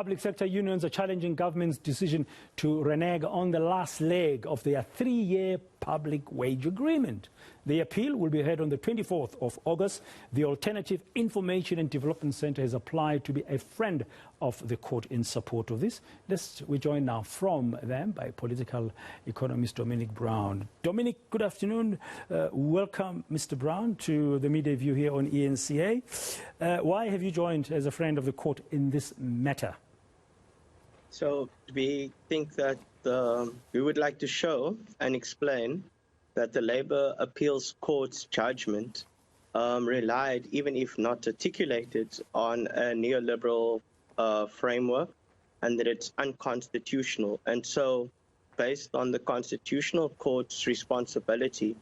Public sector unions are challenging government's decision to renege on the last leg of their 3-year public wage agreement. The appeal will be heard on the 24th of August. The Alternative Information and Development Centre has applied to be a friend of the court in support of this. We're joined now from them by political economist Dominic Brown. Dominic, good afternoon. Welcome, Mr. Brown, to the Media View here on eNCA. Why have you joined as a friend of the court in this matter? So we think that we would like to show and explain that the Labour Appeals Court's judgment relied, even if not articulated, on a neoliberal framework, and that it's unconstitutional. And so, based on the Constitutional Court's responsibility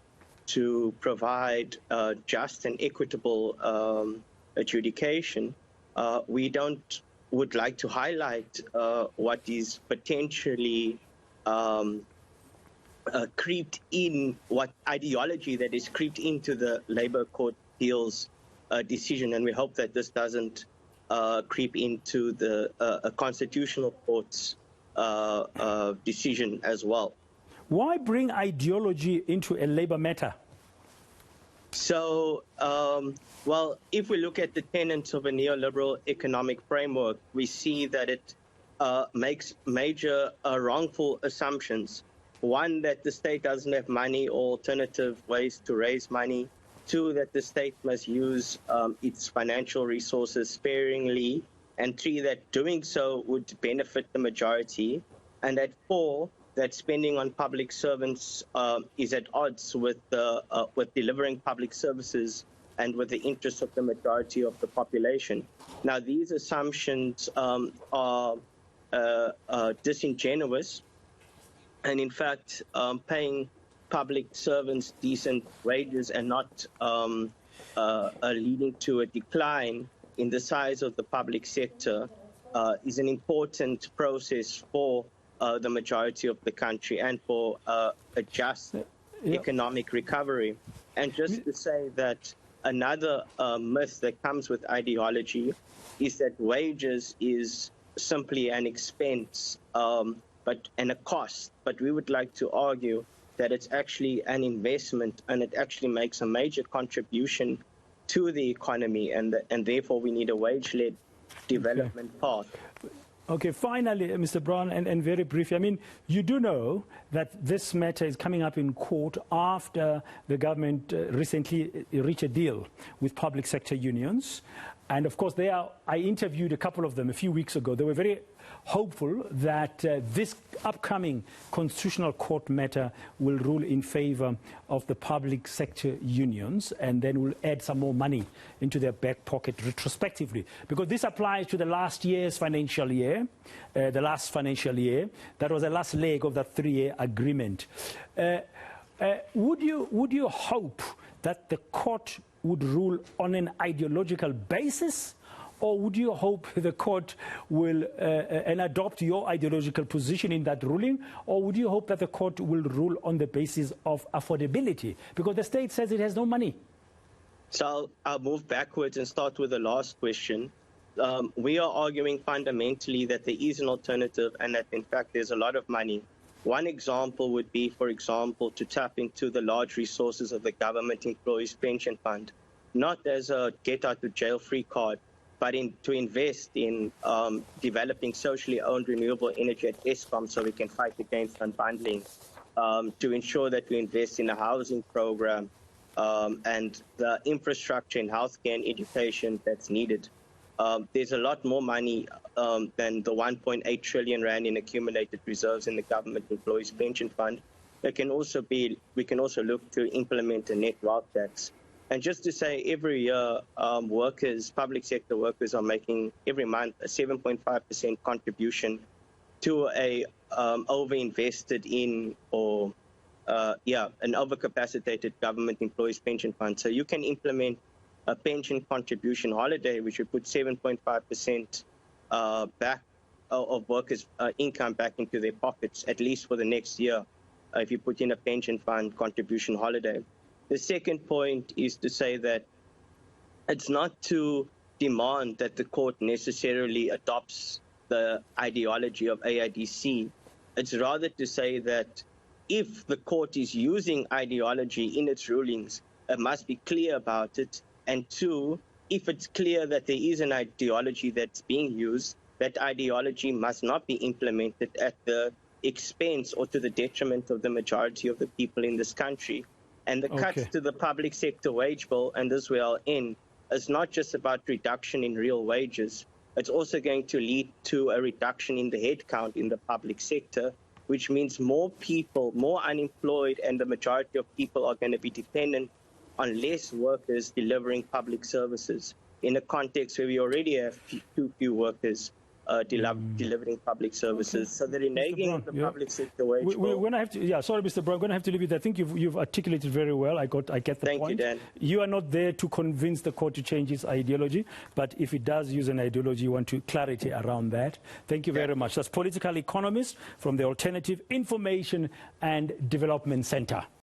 to provide just and equitable adjudication, we would like to highlight what is potentially creeped in, what ideology that is creeped into the Labour Court appeals decision, and we hope that this doesn't creep into the Constitutional Court's decision as well. Why bring ideology into a Labour matter? So, well, if we look at the tenets of a neoliberal economic framework, we see that it makes major wrongful assumptions. One, that the state doesn't have money or alternative ways to raise money. Two, that the state must use its financial resources sparingly. And three, that doing so would benefit the majority. And that four, that spending on public servants is at odds with delivering public services and with the interests of the majority of the population. Now, these assumptions are disingenuous, and in fact, paying public servants decent wages and not leading to a decline in the size of the public sector is an important process for the majority of the country and for a just economic recovery. And just to say that another myth that comes with ideology is that wages is simply an expense and a cost. But we would like to argue that it's actually an investment, and it actually makes a major contribution to the economy, and therefore we need a wage-led development path. Okay, finally, Mr. Brown, and very briefly, I mean, you do know that this matter is coming up in court after the government recently reached a deal with public sector unions. And of course, I interviewed a couple of them a few weeks ago. They were very hopeful that this upcoming Constitutional Court matter will rule in favor of the public sector unions, and then will add some more money into their back pocket retrospectively. Because this applies to the last financial year. That was the last leg of that 3-year agreement. Would you hope that the court would rule on an ideological basis, or would you hope the court will and adopt your ideological position in that ruling, or would you hope that the court will rule on the basis of affordability? Because the state says it has no money. So I'll move backwards and start with the last question. We are arguing fundamentally that there is an alternative and that, in fact, there's a lot of money. One example would be, for example, to tap into the large resources of the Government Employees Pension Fund, not as a get-out-of-jail-free card, but to invest in developing socially owned renewable energy at ESCOM so we can fight against unbundling, to ensure that we invest in a housing program and the infrastructure in healthcare and education that's needed. There's a lot more money than the 1.8 trillion rand in accumulated reserves in the Government Employees Pension Fund. We can also look to implement a net wealth tax. And just to say, every year, public sector workers are making every month a 7.5% contribution to a over-invested in or an overcapacitated Government Employees Pension Fund. So you can implement a pension contribution holiday, which would put 7.5% back of workers' income back into their pockets, at least for the next year, if you put in a pension fund contribution holiday. The second point is to say that it's not to demand that the court necessarily adopts the ideology of AIDC. It's rather to say that if the court is using ideology in its rulings, it must be clear about it. And two, if it's clear that there is an ideology that's being used, that ideology must not be implemented at the expense or to the detriment of the majority of the people in this country. And the cuts to the public sector wage bill, and this will end, is not just about reduction in real wages. It's also going to lead to a reduction in the headcount in the public sector, which means more people, more unemployed, and the majority of people are going to be dependent on less workers delivering public services in a context where we already have too few workers delivering public services. So the reneging of the public sector wage bill. We're going to have to, sorry, Mr. Brown, I'm going to have to leave it. I think you've articulated very well. I get the point. Thank you, Dan. You are not there to convince the court to change its ideology, but if it does use an ideology, you want to clarity around that. Thank you very much. That's political economist from the Alternative Information and Development Center.